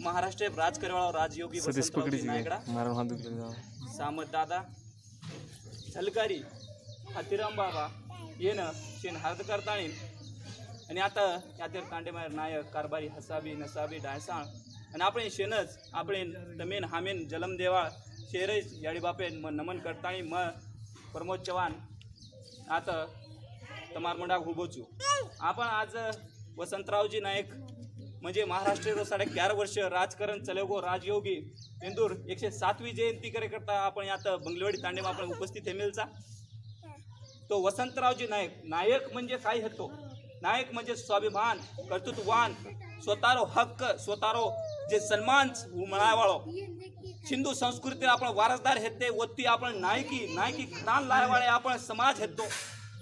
महाराष्ट्र राजकरवाळा राजयोगी वसंतरावजी नायगडा सामत दादा झलकारी हातीराम बाबा येणं शेण हार्द करताणी आणि आता यातील तांडेमार नायक कारभारी हसाबी नसाबी डायसाळ आणि आपण शेणच आपण दमेन हामेन जलम देवाळ शेरज याडी बापेन मग नमन करताणी मग प्रमोद चव्हाण आता तमार मंडा हुबोचू आपण आज वसंतरावजी नायक म्हणजे महाराष्ट्र 11 वर्ष राजकारण चलेगो राजयोगी इंदूर 107वी जयंती करता आपण आता बंगलेवाडी तांडेमा आपण उपस्थित हेमेलचा तो वसंतरावजी नायक नायक म्हणजे काय होतो नायक म्हणजे स्वाभिमान कर्तृत्ववान स्वतःरो हक्क स्वतःरो जे सन्मान म्हणावाळो सिंधू संस्कृती आपण वारसदार हेते वत्ती आपण नायकी नायकी खदान लायवाळे आपण समाज हेतो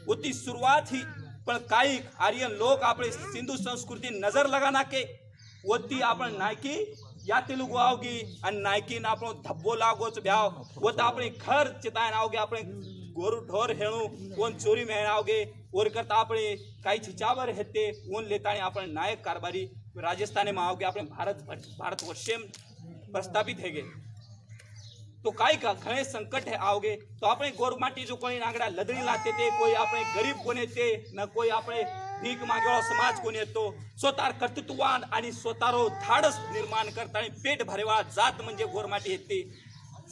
वत्ती सुरुवात ही पण काही आर्यन लोक आपले सिंधू संस्कृती नजर लगाना के वत्ती आपण नायकी या तेलुगु आवगी आणि नायकीन आपण धब्बो लागोच भ्याव वत आपण घर चितायन आवगे आपण गोरु ढोर हेणू कोण चोरी मेळावगे और करता आपण काही छिचावर हेते ऊन लेतानी आपण नायक कारभारी राजस्थाने में आवगे आपण भारत वर्षे प्रस्थापित हेगे तो काय का घणे संकट है आवगे तो अपने गोरमाटी जो कोई नागड़ा लदड़ी लाते थे कोई अपने गरीब कोने थे न कोई अपने भीक मागेवाळा समाज कोणी येतो स्वतः कर्तृत्ववान आणि स्वतःरो धाडस निर्माण करता आणि पेट भरेवाळा जात म्हणजे गोरमाटी येते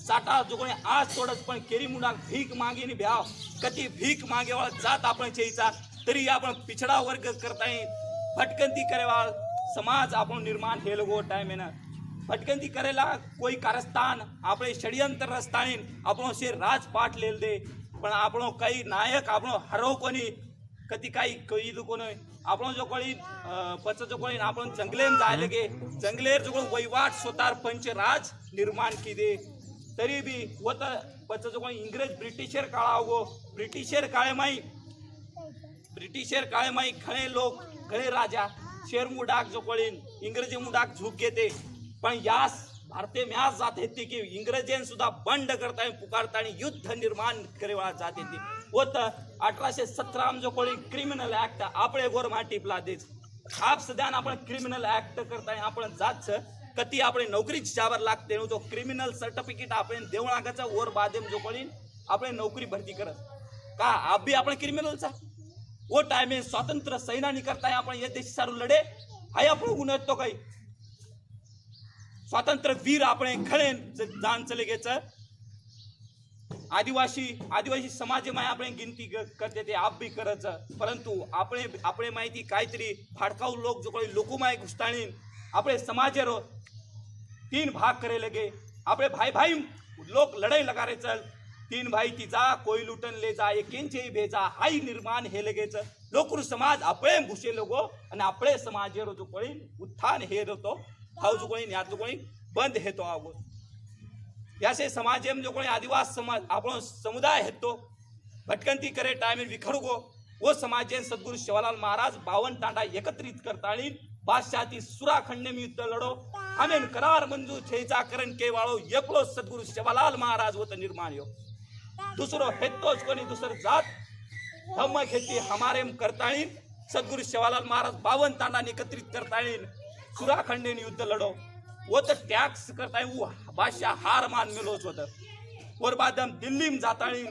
साठा जो कोणी आज तोडत पण केरी मुंडा भीक मागेनी भ्याव कधी भीक मागेवाळा जात आपण चेईचा तरी आपण पिछडा वर्ग करताय भटकंती करेवाळ समाज आपण निर्माण हे लोगो टाइम है ना भटकंती करेला कोई कारस्थान आपले षडयंत्र रस्तानी आपण से राजपाट लेल दे पण आपण काही नायक आपण हरव कोणी कधी काही कोई कोण आपण जो कोणी पच जो कोणी आपण जंगलेम जायले गे जंगलेर जो वैवाट स्वतः पंचराज निर्माण की दे तरी भी वत पच जो कोणी इंग्रज ब्रिटिशर काळावगो ब्रिटिशर काळे माई घणे लोक घणे राजा शेर मुडाक जो कोणी इंग्रजी मुडाक झुक घेते पण यास भारतीय म्यास जात येते की इंग्रजेन सुद्धा बंड करता पुकारता युद्ध निर्माण करेवा जात येते होत 1817 जो कोणी क्रिमिनल ऍक्ट आपले गोरमाटी प्लादेच आप सध्या आपण क्रिमिनल ऍक्ट करताय आपण जात कती आपले नोकरी चावर लागते तो क्रिमिनल सर्टिफिकेट आपण देवळागाचा और बादेम जो कोणी आपण नोकरी भरती करत का आप भी आपण क्रिमिनलचा वो टाइम में स्वतंत्र सैनानी करताय आपण ये देश सारू लढे हाय आपण गुन्हा तो काही स्वतंत्र वीर आपण खळे जान चले गेच आदिवासी समाज में आपण गिनती करते ते आप भी करच परंतु आपण माहिती काहीतरी फाडकाऊ लोक जो कोणी लोकमाय घुसताणी आपण समाजेरो 3 भाग करे लगे आपले भाई लोक लड़ाई लगा रे चल 3 भाई तीजा कोई लुटन ले जा एकेंचे भेजा हाई निर्माण हे लगेच लोकरू समाज आपले भूषे लोगो आणि आपले समाजेरो जो कोणी उत्थान हे रतो हाउ जो कोणी यात जो कोणी बंद हेतो आवो यासे समाजेम जो कोणी आदिवासी समाज आपण समुदाय हेतो भटकंती करे टाइम विखरगो वो समाजेन सद्गुरु शिवलाल महाराज 52 तांडा एकत्रित करताणी बादशाहती सुराखंड में युद्ध लड़ो हमें करार मंजूर छेचा करण के वालो एकलो सद्गुरु शिवलाल महाराज होत निर्माण यो दूसरो हेतोच कोणी दुसर जात धम्म खेती हमारे करताणी सद्गुरु शिवलाल महाराज 52 तांडा एकत्रित करताणी सुराखंड में युद्ध लड़ो वो तो टैक्स करता है वो बादशाह हार मान मिलोच होता और बाद हम दिल्ली में जाता है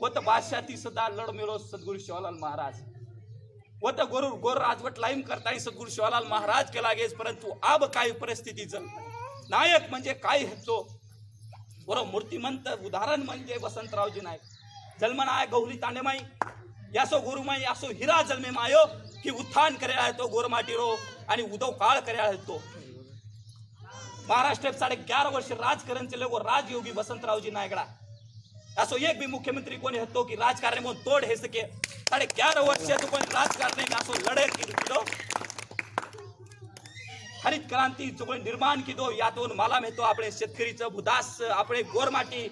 वो तो बादशाह ती सदा लड़ मिलो सद्गुरु शिवलाल महाराज वो तो गोर राजवट लाईम करता है सद्गुरु शिवलाल महाराज के लागे परंतु अब काय परिस्थिती नायक म्हणजे काय हेतो बरो मूर्तिमंत उदाहरण म्हणजे वसंतरावजी नायक जन्मनाय गौरी तांडेमाई यासो गुरुमाई यासो हिरा जन्मे मायो की उत्थान करेला है तो गोरमाटी रो आणि उदो काळ करेला है तो महाराष्ट्र 11.5 वर्ष राजकारण चले वो राजयोगी वसंतरावजी नायगडा असो एक भी मुख्यमंत्री कोणी होतो की राजकारण में तोड हे सके 11.5 वर्ष तो कोणी राजकारण में असो लढे किदो हरित क्रांती जो कोणी निर्माण किदो यातून माला में तो आपले शेतकरीचं भुदास आपले गोरमाटी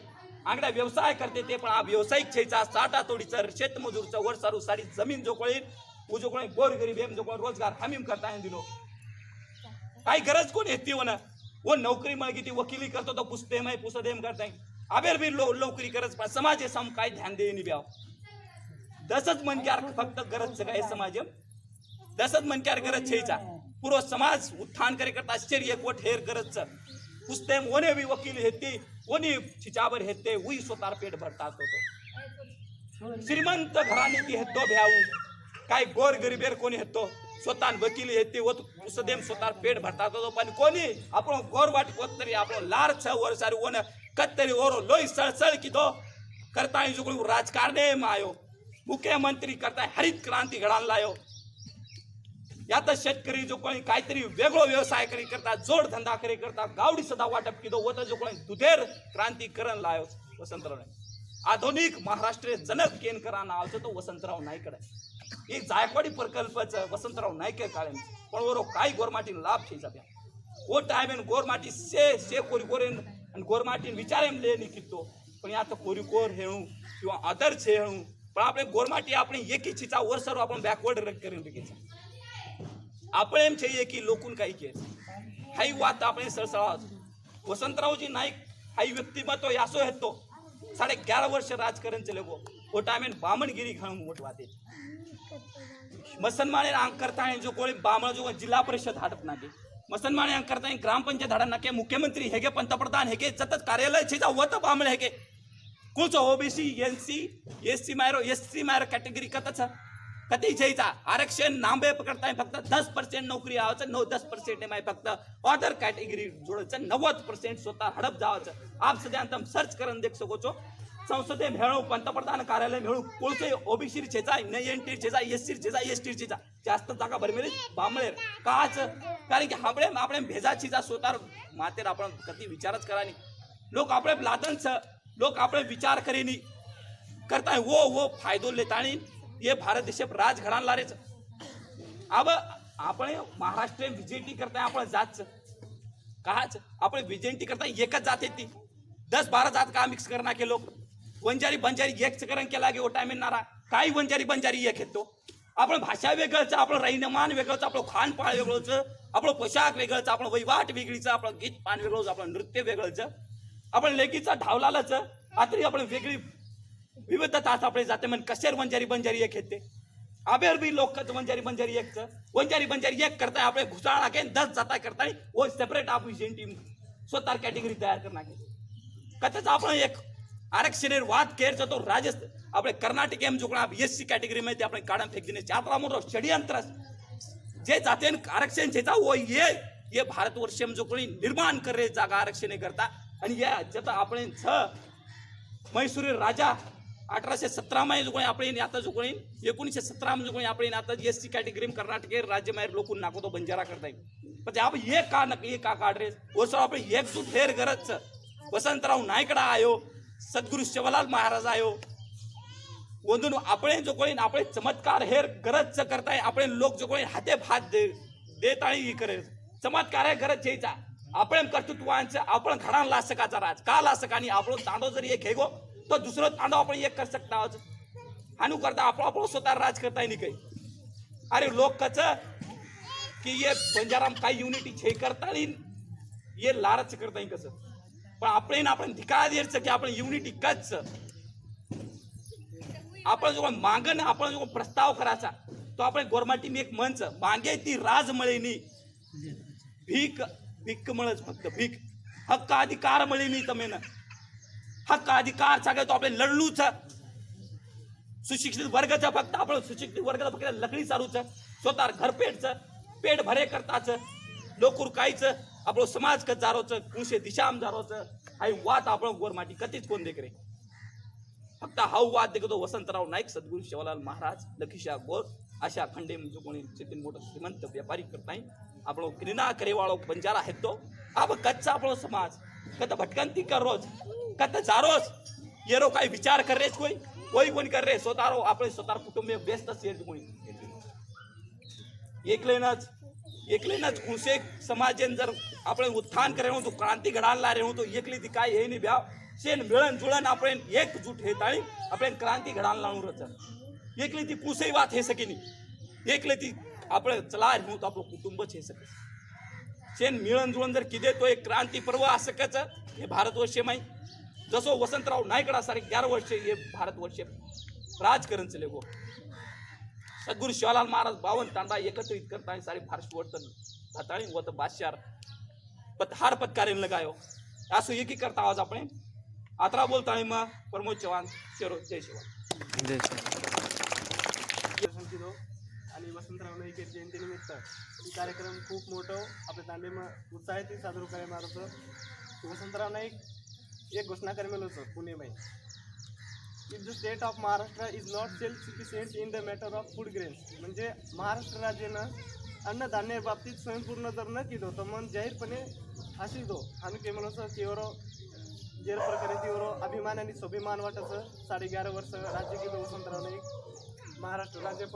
आंगडा व्यवसाय करते ते पण व्यावसायिक छेचा साठा तोडीचं शेतमजूरचं वर सारू सारी जमीन जो कोणी वो जो कोणी गोरगरीब एम जो कोणी रोजगार हमीम करता है दिलो काही गरज कोणी येते वना वो नौकरी मळगी ती वकिली करतो तो पुसदेम करता है आबेर भी नौकरी करत पण समाज सम काय ध्यान देनी ब्याव दसच मनक्यार फक्त गरज काय समाज दसच मनक्यार गरज छेचा पूर्व समाज उत्थान करे करता आश्चर्य एकवट हेर करत पुस्तम ओने भी वकील हेते ओने छिचावर हेते उई स्वतः पेट भरतात होतो श्रीमंत घराने ती हेतो भ्याऊ काय गोर गरीबेर कोणी हेतो स्वतः वकील हेते व पुस्तम स्वतः पेट भरतात होतो पण कोणी आपण गोर वाट कोत तरी आपण लार 6 वर्षारी ओन कत्तरी ओरो लोई सळसळ कितो करता जो राजकारणे आयो मुख्यमंत्री करता हरित क्रांती घडायला लायो यात शेतकरी जो कोणी काहीतरी वेगळो व्यवसाय करी करता जोड धंदा करी करता गावडी सदा वाटप किदो व जो कोणी दुधेर क्रांती करण लायो वसंतराव आधुनिक महाराष्ट्र जनक केन करा नावचं तो वसंतराव नाईकडे एक जायकवाडी प्रकल्पाचं वसंतराव नाईक काळे पण वरो काय गोरमाटी लाभ छेचा त्या ओ टाइम गोरमाटी से कोरी कोरेन आणि गोरमाटी विचारेम ले निकितो पण आता कोरी कोर हेळू किंवा अदर छे हेळू पण आपले गोरमाटी आपण एकी छीचा वर सर्व आपण बॅकवर्ड रक करून टाकायचं आपण एम छे की लोकून काही के हाई वात आपण सळसळा वसंतरावजी नाईक हाई व्यक्तिमत्व यासो हेतो 11.5 वर्ष राजकारण चले गो ओ टाइम बामणगिरी खाऊन मोठ वाते मसनमाने अंक करता जो कोणी बामण जो जिल्हा परिषद हाटत नाके मसनमाने अंक करता ग्रामपंचायत हाडत नाके मुख्यमंत्री हेगे पंतप्रधान हेगे सतत कार्यालय छेजा वत बामण हेगे कुछ ओबीसी एनसी एससी मायरो एससी मायरो कैटेगरी कतच कती छेजा आरक्षण नांबे पकडताय फक्त 10% नोकरी आवाचं 9-10% माय फक्त अदर कैटेगरी जोडायचं 90% स्वतः हडप जावाचं आप सध्या सर्च करून देख सको छो संसदे मेळू पंतप्रधान कार्यालय मेळू कोळचे ओबीसी छेजा एनटी छेजा एससी छेजा एसटी छेजा जास्त जागा भरमेली बांबळे काच कारण की आपण भेजा छेजा स्वतः मातेर आपण कधी विचारच करानी लोक आपले लादन लोक आपले विचार करेनी करताय वो फायदो लेतानी ये भारत देश राज घडान लारेच अब आपण महाराष्ट्र बीजेटी करताय आपण जातच काच आपण बीजेटी करताय एकच जात ती 10-12 जात का मिक्स करना के लोक वंजारी बंजारी एक करण केला गे ओ टाइम नारा काही वंजारी बंजारी एक येतो आपण भाषा वेगळच आपण राहीनमान वेगळच आपण खानपान वेगळच आपण पोशाख वेगळच आपण वैवाट वेगळीच आपण गीत पान वेगळच आपण नृत्य वेगळच आपण लेकीचा ढावलालाच आतरी आपण वेगळी विविधता आपण जाते मन कशेर वंजारी बंजारी एक येते आबेर भी लोक वंजारी बंजारी एक वंजारी बंजारी एक करताय आपण घुसाळा के 10 जाता करताय वो सेपरेट आप टीम स्वतः कैटेगरी तयार करना के कतच आपण एक आरक्षण वाद केरच तो राजस्थान આપણે કર્ણાટક એમ જો એસસી કેટેગરી में આપણે કાઢા ફેંક દીને ચાતરા મોટો ષડયંત્ર જે જાતે आरक्षण छेता वो ये भारतवर्ष में जो कोणी निर्माण करे जागा आरक्षण करता आणि या जता आपण मैसूरी राजा 1817 में जो कोणी आपण आता जो कोणी 1917 में जो कोणी आपण आता एससी कैटेगरी में कर्नाटक राज्य में लोक नाको तो बंजारा करताय पण आप ये का काढ रे वो सब आपण एकजूट हेर गरज वसंतराव नाईकडा आयो सद्गुरु शिवलाल महाराज आयो वंदून आपण जो कोणी आपण चमत्कार हेर गरज करताय आपण लोक जो कोणी हाते भात देत आणि करे चमत्कार आहे गरज छेचा आपण कर्तृत्वांचं आपण घडान ला सकाचा राज का ला सकानी आपण तांडो जरी एक हेगो तो दुसरं तांडो आपण एक कर सकता हानू करता आपण स्वतः राज करताय नाही काही अरे लोक कच की ये बंजाराम काही युनिटी छे करता ये लारच करताय कसं पण आपण धिकार द्यायचं की आपण युनिटी कच आपण जो मागण आपण जो प्रस्ताव करायचा तो आपण गोरमाटी एक मंच मागे ती राज मळेनी भीक भीक मळच फक्त भीक हक्क अधिकार मळेनी तमे ना हक्क अधिकार सगळे तो आपण लढलूच सुशिक्षित वर्गाचा फक्त आपण सुशिक्षित वर्गाला फक्त लकडी चालूच स्वतः घरपेटचं पेट भरे करताच लोकूर काहीच आपण समाज कच जारोच कृषी दिशाम जारोच आई वात आपण गोरमाटी कधीच कोण देख रे फक्त हाऊ वाद देखतो वसंतराव नाईक सद्गुरु शिवलाल महाराज लखीशा गोर अशा खंडे जो कोणी चितीन मोठं श्रीमंत व्यापारी करताय आपण क्रीना करेवाळो बंजारा है तो अब कच्चा आपण समाज कत भटकंती कर रोज कत जारोज ये रो काही विचार कर रेस कोई कोणी कर रे स्वतः आपण स्वतः कुटुंब व्यस्त असेल कोणी एकलेनच कुसे समाजेन जर आपण उत्थान करे तो क्रांती घडायला रे तो एकली ती काय हे नाही भ्याव शेन मिळन जुळन आपण एकजूट हेत आणि आपण क्रांती घडायला लावून रच एकली ती कुसई वात हे सकेनी एकले ती आपण चला रे तो आपलं कुटुंबच हे सके शेन मिळन जुळन जर किदे तो एक क्रांती पर्व असकच हे भारतवर्ष माई जसो वसंतराव नाईकडा सारे 11 वर्ष हे भारतवर्ष राजकारण चले गो सद्गुरू शिवालाल महाराज 52 तांडा एकत्रित करता सारी फारशी वरतं भाताळी होतं बादशाह पत हार पत्कारेन लगायो असं एकी करता आवाज आपण आत्रा बोलता मग प्रमोद चव्हाण शेरो जय शिवा आणि वसंतराव नाईक जयंतीनिमित्त ही कार्यक्रम खूप मोठं आपल्या तांडेमा उत्साहात सादर करायला होतं. वसंतराव नाईक एक घोषणा करेल होतं पुणे में if the state of Maharashtra is not self sufficient in the matter of food grains म्हणजे महाराष्ट्र राज्यानं अन्नधान्य बाबतीत स्वयंपूर्ण जर न केलं तर मग जाहीरपणे अशी दो आम्ही केलं असं तीव्र जर प्रकारे तीव्र अभिमान आणि स्वाभिमान वाटायचं 11.5 वर्ष राज्य केलं वसंतराव नाईक महाराष्ट्र राज्य